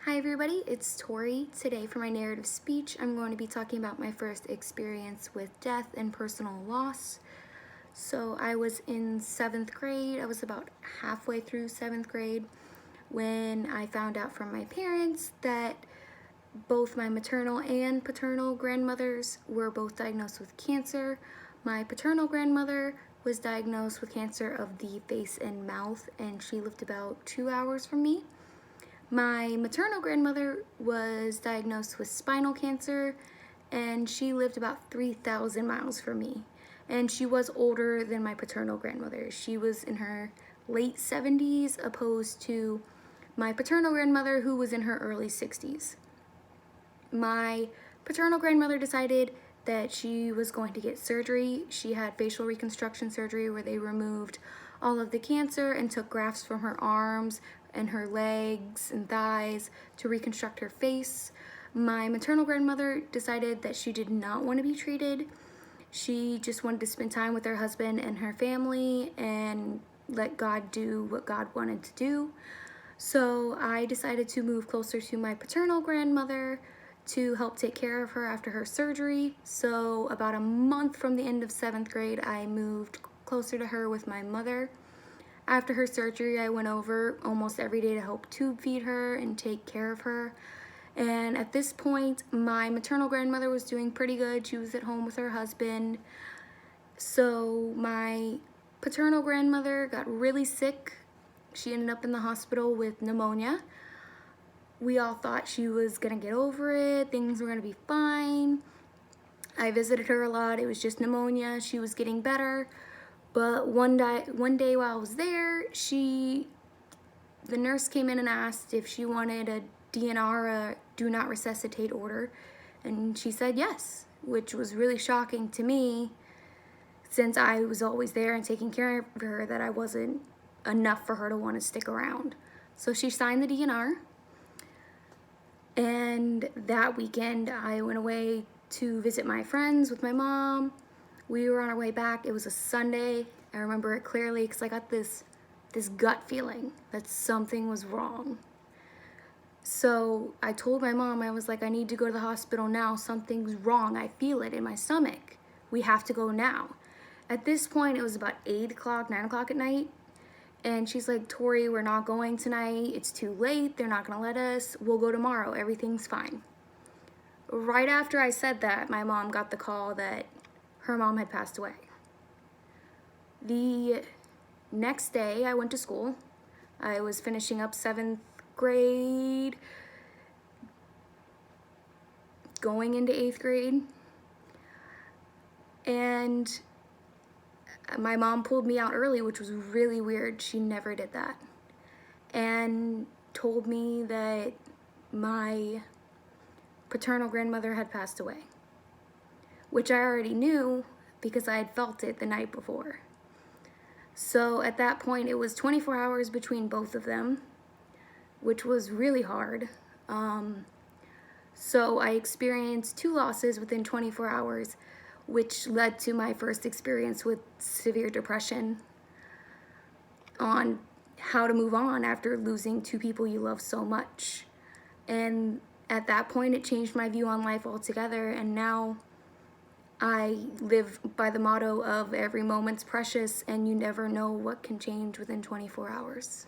Hi everybody, it's Tori. Today for my narrative speech, I'm going to be talking about my first experience with death and personal loss. So I was in 7th grade. I was about halfway through 7th grade when I found out from my parents that both my maternal and paternal grandmothers were both diagnosed with cancer. My paternal grandmother was diagnosed with cancer of the face and mouth, and she lived about 2 hours from me. My maternal grandmother was diagnosed with spinal cancer, and she lived about 3,000 miles from me. And she was older than my paternal grandmother. She was in her late 70s, opposed to my paternal grandmother, who was in her early 60s. My paternal grandmother decided that she was going to get surgery. She had facial reconstruction surgery where they removed all of the cancer and took grafts from her arms and her legs and thighs to reconstruct her face. My maternal grandmother decided that she did not want to be treated. She just wanted to spend time with her husband and her family and let God do what God wanted to do. So I decided to move closer to my paternal grandmother to help take care of her after her surgery. So about a month from the end of 7th grade, I moved closer to her with my mother. After her surgery, I went over almost every day to help tube feed her and take care of her. And at this point, my maternal grandmother was doing pretty good. She was at home with her husband. So my paternal grandmother got really sick. She ended up in the hospital with pneumonia. We all thought she was gonna get over it, things were gonna be fine. I visited her a lot. It was just pneumonia. She was getting better. But one day while I was there, the nurse came in and asked if she wanted a DNR, a do not resuscitate order, and she said yes, which was really shocking to me since I was always there and taking care of her, that I wasn't enough for her to want to stick around. So she signed the DNR, and that weekend I went away to visit my friends with my mom. We were on our way back. It was a Sunday. I remember it clearly because I got this gut feeling that something was wrong. So I told my mom, I was like, I need to go to the hospital now. Something's wrong. I feel it in my stomach. We have to go now. At this point, it was about 8 o'clock, 9 o'clock at night. And she's like, Tori, we're not going tonight. It's too late. They're not going to let us. We'll go tomorrow. Everything's fine. Right after I said that, my mom got the call that her mom had passed away. The next day, I went to school. I was finishing up 7th grade, going into 8th grade. And my mom pulled me out early, which was really weird. She never did that. And told me that my paternal grandmother had passed away, which I already knew because I had felt it the night before. So at that point, it was 24 hours between both of them, which was really hard. So I experienced 2 losses within 24 hours, which led to my first experience with severe depression on how to move on after losing 2 people you love so much. And at that point, it changed my view on life altogether, and now I live by the motto of every moment's precious and you never know what can change within 24 hours.